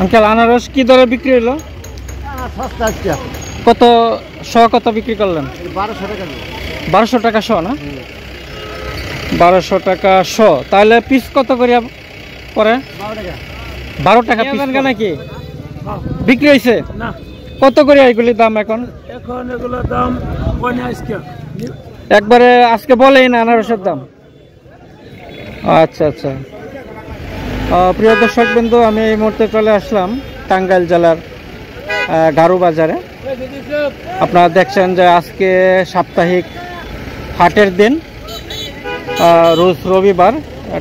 Uncle আনারস কি দরে বিক্রি হলো? কত কত বিক্রি করলেন? 1200 টাকা। 1200 টাকা শ না? 1200 টাকা শ। তাহলে পিস কত করে পরে? 12 টাকা পিস নাকি বিক্রি হয়েছে? না, কত করে এগুলির দাম এখন? এখন এগুলোর দাম একবারে আজকে বলেই না আনারসের দাম। আচ্ছা আচ্ছা, প্রিয় দর্শক বিন্দু, আমি এই মুহূর্তে চলে আসলাম টাঙ্গাইল জেলার গারু বাজারে। আপনারা দেখছেন যে আজকে সাপ্তাহিক হাটের দিন, রোজ রবিবার,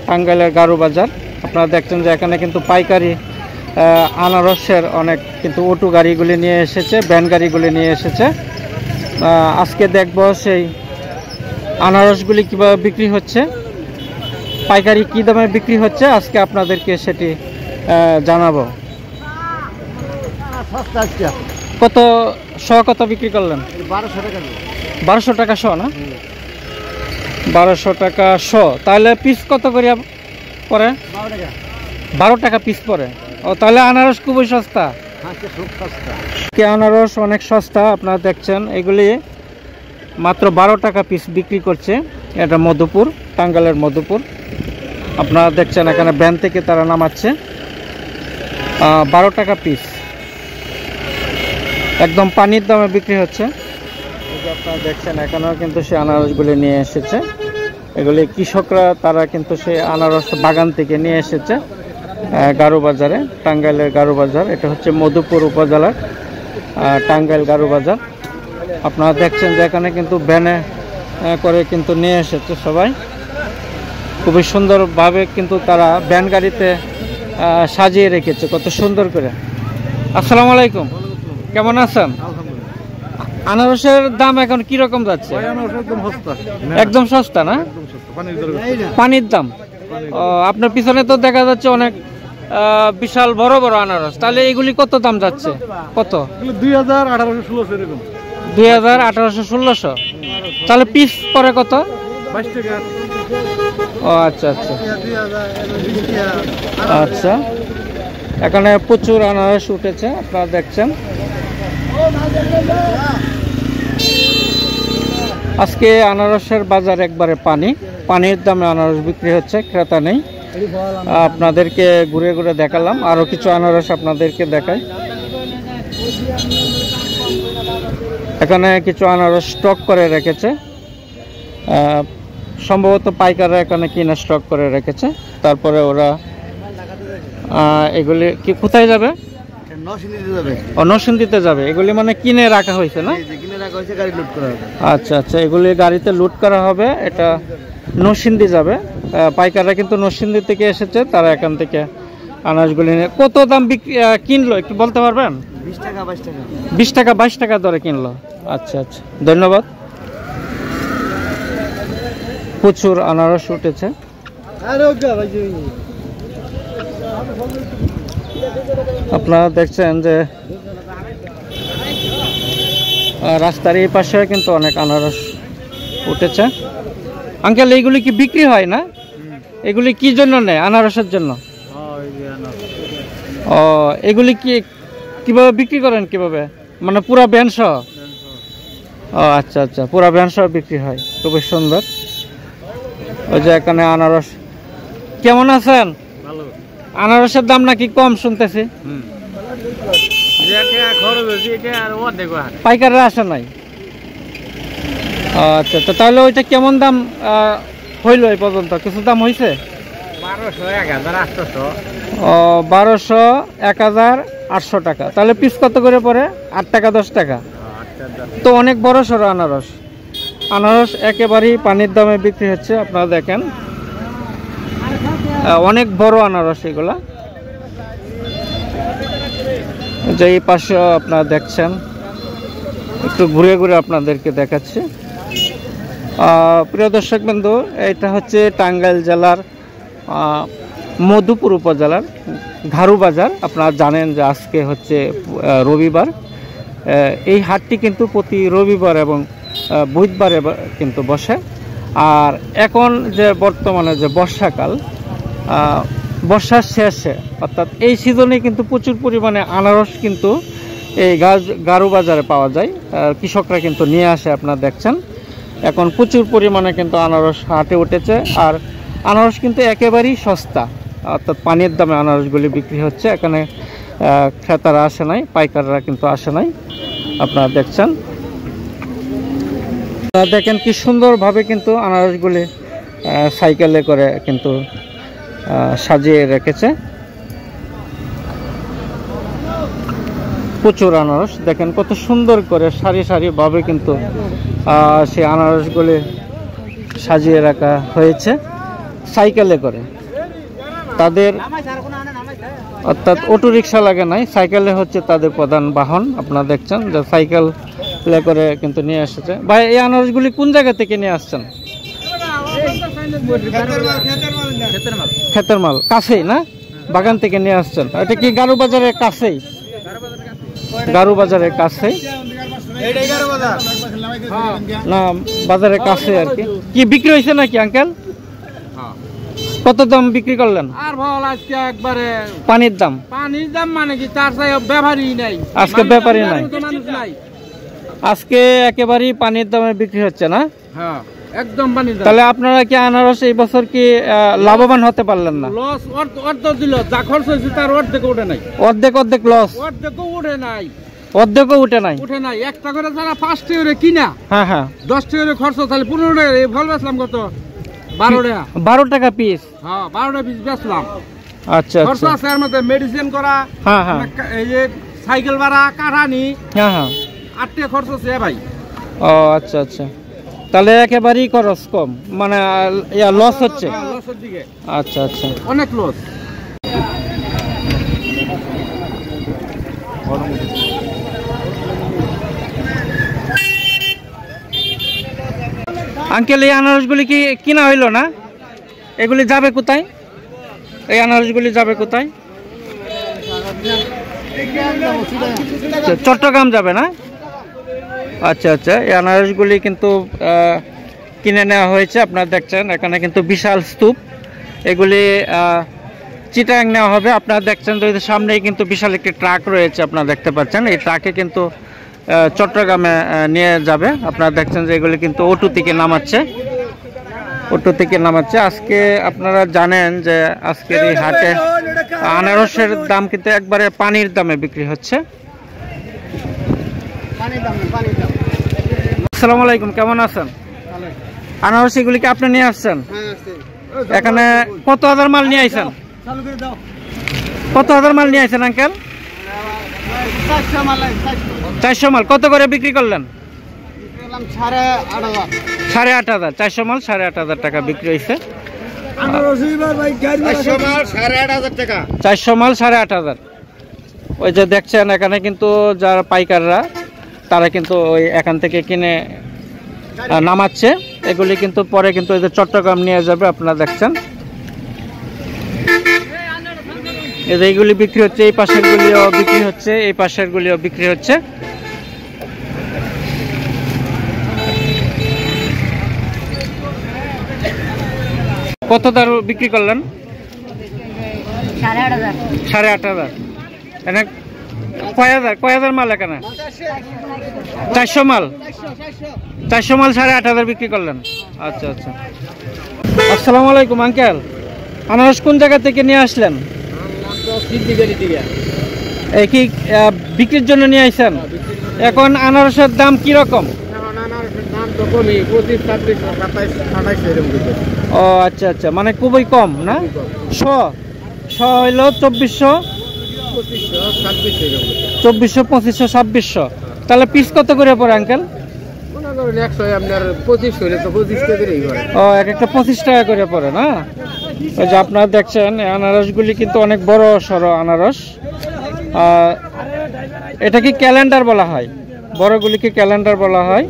টাঙ্গাইলের গারু বাজার। আপনারা দেখছেন যে এখানে কিন্তু পাইকারি আনারসের অনেক কিন্তু অটো গাড়িগুলি নিয়ে এসেছে, ভ্যান গাড়িগুলি নিয়ে এসেছে। আজকে দেখব সেই আনারসগুলি কীভাবে বিক্রি হচ্ছে, পাইকারি কী দামে বিক্রি হচ্ছে, আজকে আপনাদেরকে সেটি জানাবো। কত কত বিক্রি করলেন? 1200 টাকা। 1200 টাকা শ না? 1200 টাকা শ। তাহলে পিস কত করে পরে? 12 টাকা পিস পরে। ও, তাহলে আনারস খুবই সস্তা। আনারস অনেক সস্তা। আপনারা দেখছেন এগুলি মাত্র 12 টাকা পিস বিক্রি করছে। এটা মধুপুর, টাঙ্গাইলের মধুপুর। আপনারা দেখছেন এখানে ভ্যান থেকে তারা নামাচ্ছে। 12 টাকা পিস, একদম পানির দামে বিক্রি হচ্ছে। আপনারা দেখছেন এখানেও কিন্তু সেই আনারসগুলি নিয়ে এসেছে। এগুলি কৃষকরা, তারা কিন্তু সেই আনারস বাগান থেকে নিয়ে এসেছে গারু বাজারে, টাঙ্গাইলের গারু বাজার। এটা হচ্ছে মধুপুর উপজেলার টাঙ্গাইল গারু বাজার। আপনারা দেখছেন যে এখানে কিন্তু ভ্যানে করে কিন্তু নিয়ে এসেছে সবাই। খুবই সুন্দরভাবে কিন্তু তারা ভ্যান গাড়িতে সাজিয়ে রেখেছে, কত সুন্দর করে। আসসালামু আলাইকুম, কেমন আছেন? আনারসের দাম এখন কি রকম যাচ্ছে? একদম সস্তা না? পানির দাম। আপনার পিছনে তো দেখা যাচ্ছে অনেক বিশাল বড় বড় আনারস। তাহলে এগুলি কত দাম যাচ্ছে? কত? 2000, 1800, 1600 এরকম। 2000, 1800, 1600। তাহলে পিস পরে কত? 22 টাকা। ও আচ্ছা আচ্ছা আচ্ছা, এখানে প্রচুর আনারস উঠেছে, আপনারা দেখছেন। আজকে আনারসের বাজার একবারে পানির দামে আনারস বিক্রি হচ্ছে, ক্রেতা নেই। আপনাদেরকে ঘুরে ঘুরে দেখালাম, আরো কিছু আনারস আপনাদেরকে দেখাই। এখানে কিছু আনারস স্টক করে রেখেছে, সম্ভবত পাইকাররা এখানে কিনে স্টক করে রেখেছে। তারপরে ওরা এগুলি কি কোথায় যাবে? নরসিংদীতে যাবে। এগুলি মানে কিনে রাখা হয়েছে না? আচ্ছা আচ্ছা, এগুলি গাড়িতে লুট করা হবে, এটা নরসিংদী যাবে। পাইকাররা কিন্তু নরসিংদী থেকে এসেছে, তারা এখান থেকে আনারসগুলি নিয়ে। কত দাম কিনলো একটু বলতে পারবেন? 20 টাকা, 22 টাকা। 20 টাকা, 22 টাকা দরে কিনলো। আচ্ছা আচ্ছা, ধন্যবাদ। প্রচুর আনারস উঠেছে। আপনারা দেখছেন যে রাস্তার এই পাশে কিন্তু অনেক আনারস উঠেছে। আঙ্কেল, এইগুলি কি বিক্রি হয় না? এগুলি কি জন্য নেয়? আনারসের জন্য। ও, এগুলি কিভাবে বিক্রি করেন? কিভাবে মানে পুরা ভ্যান সহ? ও আচ্ছা আচ্ছা, পুরা ভ্যান সহ বিক্রি হয়। খুবই সুন্দর। ওই যে এখানে আনারস। কেমন আছেন? আনারসের দাম নাকি কম শুনতেছি? পাইকাররা আসে নাই? আচ্ছা আচ্ছা, তাহলে ওইটা কেমন দাম হইল এই পর্যন্ত? কিছু দাম হয়েছে? 1200, 1800 টাকা। তাহলে পিস কত করে পরে? 8 টাকা, 10 টাকা। তো অনেক বড় সড়ো আনারস একেবারেই পানির দামে বিক্রি হচ্ছে। আপনারা দেখেন অনেক বড় আনারস এগুলা। যে এই পাশে আপনারা দেখছেন, একটু ঘুরে ঘুরে আপনাদেরকে দেখাচ্ছি। প্রিয় দর্শক বন্ধু, এটা হচ্ছে টাঙ্গাইল জেলার মধুপুর উপজেলার গারু বাজার। আপনারা জানেন যে আজকে হচ্ছে রবিবার। এই হাটটি কিন্তু প্রতি রবিবার এবং বুধবারে কিন্তু বসে। আর এখন যে বর্তমানে যে বর্ষাকাল, বর্ষার শেষে, অর্থাৎ এই সিজনে কিন্তু প্রচুর পরিমাণে আনারস কিন্তু এই গারো বাজারে পাওয়া যায়। কৃষকরা কিন্তু নিয়ে আসে, আপনারা দেখছেন এখন প্রচুর পরিমাণে কিন্তু আনারস হাটে উঠেছে। আর আনারস কিন্তু একেবারেই সস্তা, অর্থাৎ পানির দামে আনারসগুলি বিক্রি হচ্ছে। এখানে ক্রেতারা আসে নাই, পাইকাররা কিন্তু আসে নাই, আপনারা দেখছেন। দেখেন কি সুন্দরভাবে কিন্তু আনারসগুলি সাইকেলে করে কিন্তু সাজিয়ে রেখেছে। প্রচুর আনারস, দেখেন কত সুন্দর করে সারি সারি ভাবে কিন্তু সেই আনারসগুলি সাজিয়ে রাখা হয়েছে সাইকেলে করে। তাদের অর্থাৎ অটো রিক্সা লাগে নাই, সাইকেলে হচ্ছে তাদের প্রধান বাহন। আপনারা দেখছেন যে সাইকেলে করে কিন্তু নিয়ে এসেছে। ভাই, এই আনারসগুলি কোন জায়গা থেকে নিয়ে আসছেন? ক্ষেতের মাল, কাছেই না? বাগান থেকে নিয়ে আসছেন? এটা কি গারো বাজারের কাছেই? গারো বাজারের কাছেই না, বাজারের কাছে আর কি। কি বিক্রি হয়েছে নাকি আঙ্কেল? কত দাম বিক্রি করলেন? আর ভালো আজকে একবারে পানির দাম। পানির দাম মানে কি, তার চাই ব্যাপারই নাই আজকে, ব্যাপারই নাই মানুষ নাই আজকে, একেবারেই পানির দামে বিক্রি হচ্ছে না। হ্যাঁ, একদম পানির দাম। তাহলে আপনারা কি আনারস এই বছর কি লাভবান হতে পারলেন না? লস অর্ধেক দিল, যা খরচ হয়েছে তার অর্ধেক উঠে নাই। অর্ধেক লস? অর্ধেকও উঠে নাই। অর্ধেকও উঠে নাই? উঠে নাই। একটা করে যারা 5 টাকা কিনা, হ্যাঁ হ্যাঁ, 10 টাকা খরচ, তাহলে 15 টাকা। এই ফল বেচলাম কত? 12 টাকা। 12 টাকা পিস? হ্যাঁ, 12 টাকা পিস বেচলাম। আচ্ছা খরচ আচ্ছা, আছে এর মধ্যে, মেডিসিন করা, হ্যাঁ হ্যাঁ, এই যে সাইকেল ভাড়া, কাঠানি, হ্যাঁ হ্যাঁ, 8 টাকা খরচ আছে ভাই। ও আচ্ছা আচ্ছা, তাহলে একেবারেই খরচ কম, মানে লস হচ্ছে? লসের দিকে। আচ্ছা আচ্ছা, অনেক লস। আঙ্কেল, এই আনারসগুলি কি কিনা হইল না? এগুলি যাবে কোথায়? এই আনারসগুলি যাবে কোথায়? চট্টগ্রাম যাবে না? আচ্ছা আচ্ছা, এই আনারসগুলি কিন্তু কিনে নেওয়া হয়েছে। আপনারা দেখছেন এখানে কিন্তু বিশাল স্তূপ, এগুলি চিটাং নেওয়া হবে। আপনারা দেখছেন যে সামনেই কিন্তু বিশাল একটি ট্রাক রয়েছে, আপনারা দেখতে পাচ্ছেন। এই ট্রাকে কিন্তু চট্টগ্রামে নিয়ে যাবে। আপনারা দেখছেন যে এগুলি কিন্তু অটো থেকে নামাচ্ছে। আজকে আপনারা জানেন যে আজকের এই হাটে আনারসের দাম কিন্তু একবারে পানির দামে বিক্রি হচ্ছে। আসসালামু আলাইকুম, কেমন আছেন? আনারস এগুলি কি আপনি নিয়ে আসছেন? এখানে কত হাজার মাল নিয়ে আসছেন? কত হাজার মাল নিয়ে আসছেন আঙ্কেল? 400 মাল। কত করে বিক্রি করলেন? 8,500। 400 মাল 8,500 টাকা বিক্রি হয়েছে। 400 মাল 8,500। ওই যে দেখছেন এখানে কিন্তু যারা পাইকাররা, তারা কিন্তু ওই এখান থেকে কিনে নামাচ্ছে। এগুলি কিন্তু পরে কিন্তু ওই যে চট্টগ্রাম নিয়ে যাবে। আপনারা দেখছেন এইগুলি বিক্রি হচ্ছে, এই পাশের গুলিও বিক্রি হচ্ছে, এই পাশের গুলিও বিক্রি হচ্ছে। কত দর বিক্রি করলেন? 8,500। এখানে কয় হাজার মাল? এখানে 400 মাল। 400 মাল 8,500 বিক্রি করলেন। আচ্ছা আচ্ছা। আসসালামু আলাইকুম আঙ্কেল, আনারস কোন জায়গা থেকে নিয়ে আসলেন? এই কি বিক্রির জন্য নিয়ে আসছেন? এখন আনারসের দাম কি রকম? ও আচ্ছা আচ্ছা, মানে খুবই কম না? হইল 2400, 2500, 2600। তাহলে পিস কত করে পড়ে আঙ্কেল? ও, এক একটা 25 টাকা করে পড়ে না? ওই যে আপনারা দেখছেন আনারসগুলি কিন্তু অনেক বড় সড়ো আনারস। এটা কি ক্যালেন্ডার বলা হয়? বড়গুলিকে ক্যালেন্ডার বলা হয়।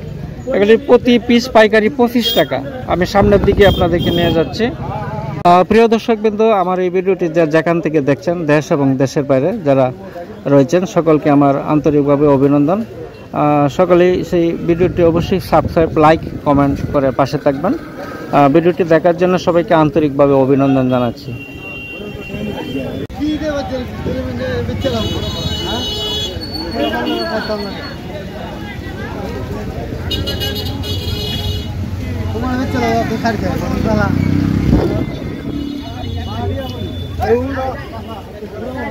এগুলি প্রতি পিস পাইকারি 25 টাকা। আমি সামনের দিকে আপনাদেরকে নিয়ে যাচ্ছি। প্রিয় দর্শকবৃন্দ, আমার এই ভিডিওটি যেখান থেকে দেখছেন, দেশ এবং দেশের বাইরে যারা রয়েছেন, সকলকে আমার আন্তরিকভাবে অভিনন্দন। সকলেই সেই ভিডিওটি অবশ্যই সাবস্ক্রাইব, লাইক, কমেন্ট করে পাশে থাকবেন। ভিডিওটি দেখার জন্য সবাইকে আন্তরিকভাবে অভিনন্দন জানাচ্ছি। তোমার